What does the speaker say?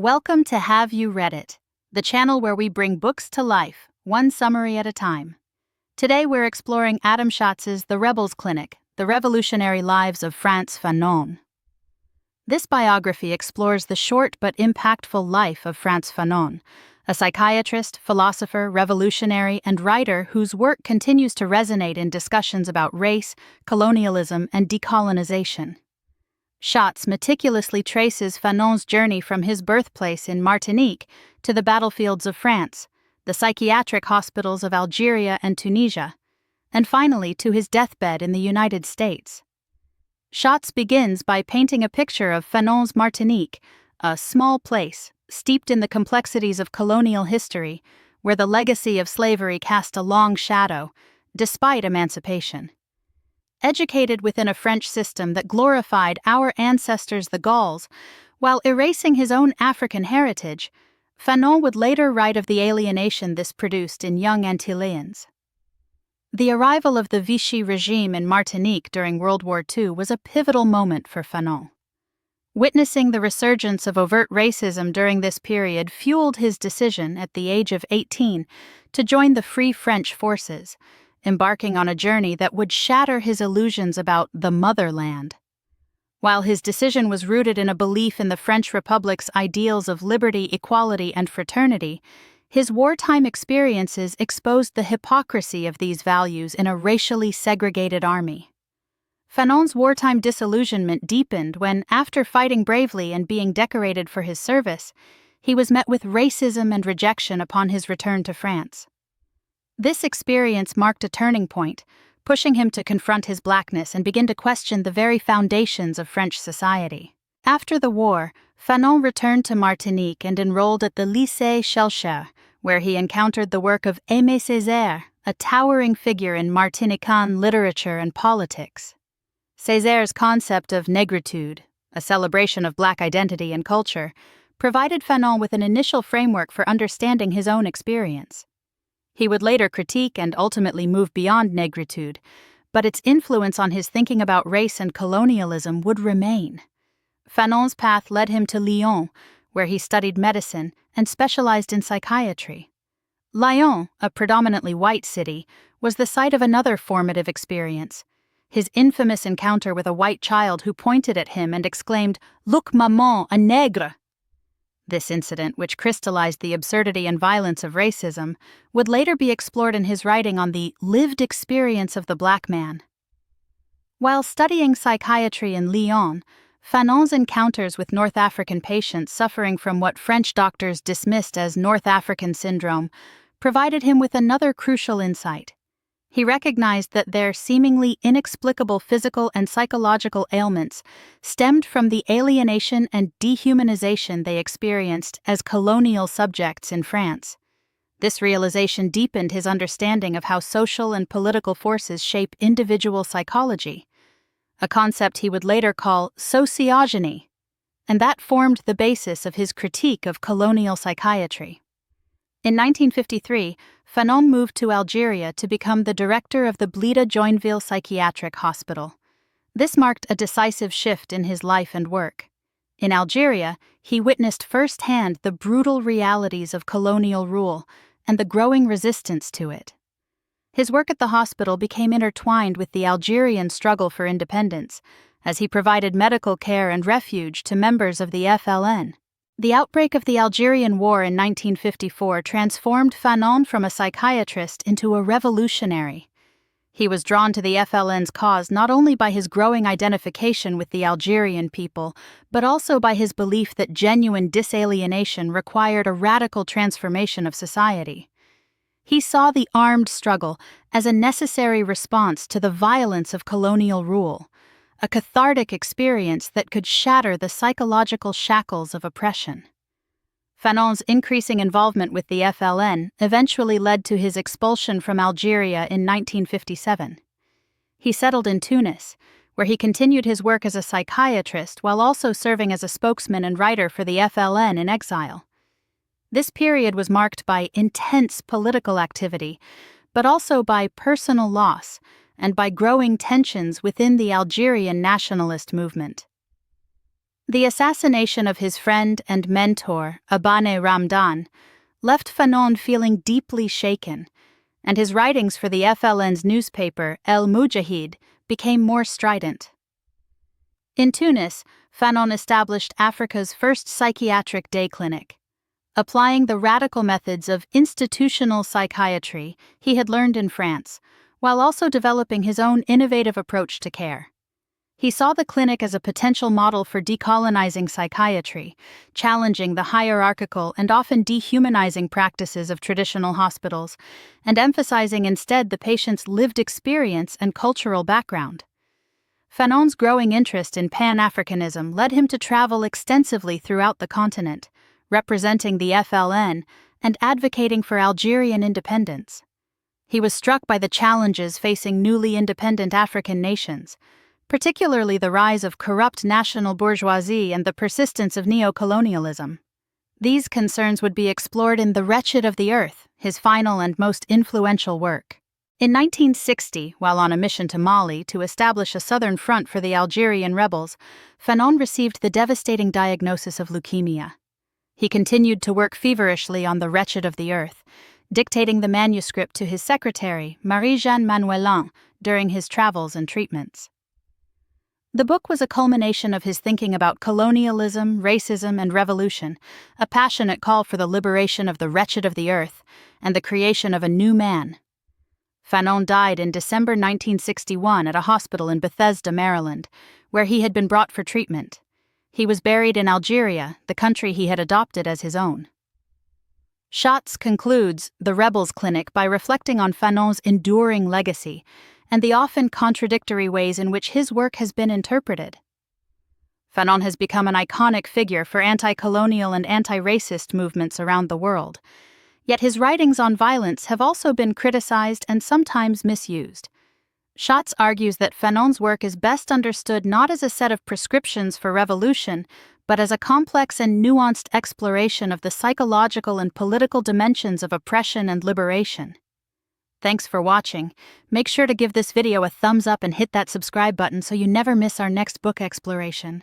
Welcome to Have You Read It, the channel where we bring books to life, one summary at a time. Today we're exploring Adam Shatz's The Rebels Clinic, The Revolutionary Lives of Frantz Fanon. This biography explores the short but impactful life of Frantz Fanon, a psychiatrist, philosopher, revolutionary, and writer whose work continues to resonate in discussions about race, colonialism, and decolonization. Shatz meticulously traces Fanon's journey from his birthplace in Martinique to the battlefields of France, the psychiatric hospitals of Algeria and Tunisia, and finally to his deathbed in the United States. Shatz begins by painting a picture of Fanon's Martinique, a small place steeped in the complexities of colonial history, where the legacy of slavery cast a long shadow, despite emancipation. Educated within a French system that glorified our ancestors the Gauls, while erasing his own African heritage, Fanon would later write of the alienation this produced in young Antilleans. The arrival of the Vichy regime in Martinique during World War II was a pivotal moment for Fanon. Witnessing the resurgence of overt racism during this period fueled his decision, at the age of 18, to join the Free French forces, embarking on a journey that would shatter his illusions about the motherland. While his decision was rooted in a belief in the French Republic's ideals of liberty, equality, and fraternity, his wartime experiences exposed the hypocrisy of these values in a racially segregated army. Fanon's wartime disillusionment deepened when, after fighting bravely and being decorated for his service, he was met with racism and rejection upon his return to France. This experience marked a turning point, pushing him to confront his blackness and begin to question the very foundations of French society. After the war, Fanon returned to Martinique and enrolled at the Lycée Schellcher, where he encountered the work of Aimé Césaire, a towering figure in Martinican literature and politics. Césaire's concept of negritude, a celebration of black identity and culture, provided Fanon with an initial framework for understanding his own experience. He would later critique and ultimately move beyond negritude, but its influence on his thinking about race and colonialism would remain. Fanon's path led him to Lyon, where he studied medicine and specialized in psychiatry. Lyon, a predominantly white city, was the site of another formative experience: his infamous encounter with a white child who pointed at him and exclaimed, "Look, maman, a nègre!" This incident, which crystallized the absurdity and violence of racism, would later be explored in his writing on the lived experience of the black man. While studying psychiatry in Lyon, Fanon's encounters with North African patients suffering from what French doctors dismissed as North African syndrome provided him with another crucial insight. He recognized that their seemingly inexplicable physical and psychological ailments stemmed from the alienation and dehumanization they experienced as colonial subjects in France. This realization deepened his understanding of how social and political forces shape individual psychology, a concept he would later call sociogeny, and that formed the basis of his critique of colonial psychiatry. In 1953, Fanon moved to Algeria to become the director of the Blida Joinville Psychiatric Hospital. This marked a decisive shift in his life and work. In Algeria, he witnessed firsthand the brutal realities of colonial rule and the growing resistance to it. His work at the hospital became intertwined with the Algerian struggle for independence, as he provided medical care and refuge to members of the FLN. The outbreak of the Algerian War in 1954 transformed Fanon from a psychiatrist into a revolutionary. He was drawn to the FLN's cause not only by his growing identification with the Algerian people, but also by his belief that genuine disalienation required a radical transformation of society. He saw the armed struggle as a necessary response to the violence of colonial rule, a cathartic experience that could shatter the psychological shackles of oppression. Fanon's increasing involvement with the FLN eventually led to his expulsion from Algeria in 1957. He settled in Tunis, where he continued his work as a psychiatrist while also serving as a spokesman and writer for the FLN in exile. This period was marked by intense political activity, but also by personal loss and by growing tensions within the Algerian nationalist movement. The assassination of his friend and mentor, Abane Ramdan, left Fanon feeling deeply shaken, and his writings for the FLN's newspaper El Mujahid became more strident. In Tunis, Fanon established Africa's first psychiatric day clinic, applying the radical methods of institutional psychiatry he had learned in France, while also developing his own innovative approach to care. He saw the clinic as a potential model for decolonizing psychiatry, challenging the hierarchical and often dehumanizing practices of traditional hospitals, and emphasizing instead the patient's lived experience and cultural background. Fanon's growing interest in Pan-Africanism led him to travel extensively throughout the continent, representing the FLN and advocating for Algerian independence. He was struck by the challenges facing newly independent African nations, particularly the rise of corrupt national bourgeoisie and the persistence of neocolonialism. These concerns would be explored in The Wretched of the Earth, his final and most influential work. In 1960, while on a mission to Mali to establish a southern front for the Algerian rebels, Fanon received the devastating diagnosis of leukemia. He continued to work feverishly on The Wretched of the Earth, dictating the manuscript to his secretary, Marie-Jeanne Manuelin, during his travels and treatments. The book was a culmination of his thinking about colonialism, racism, and revolution, a passionate call for the liberation of the wretched of the earth and the creation of a new man. Fanon died in December 1961 at a hospital in Bethesda, Maryland, where he had been brought for treatment. He was buried in Algeria, the country he had adopted as his own. Shatz concludes The Rebels Clinic by reflecting on Fanon's enduring legacy and the often contradictory ways in which his work has been interpreted. Fanon has become an iconic figure for anti-colonial and anti-racist movements around the world, yet his writings on violence have also been criticized and sometimes misused. Shatz argues that Fanon's work is best understood not as a set of prescriptions for revolution, but as a complex and nuanced exploration of the psychological and political dimensions of oppression and liberation. Thanks for watching. Make sure to give this video a thumbs up and hit that subscribe button so you never miss our next book exploration.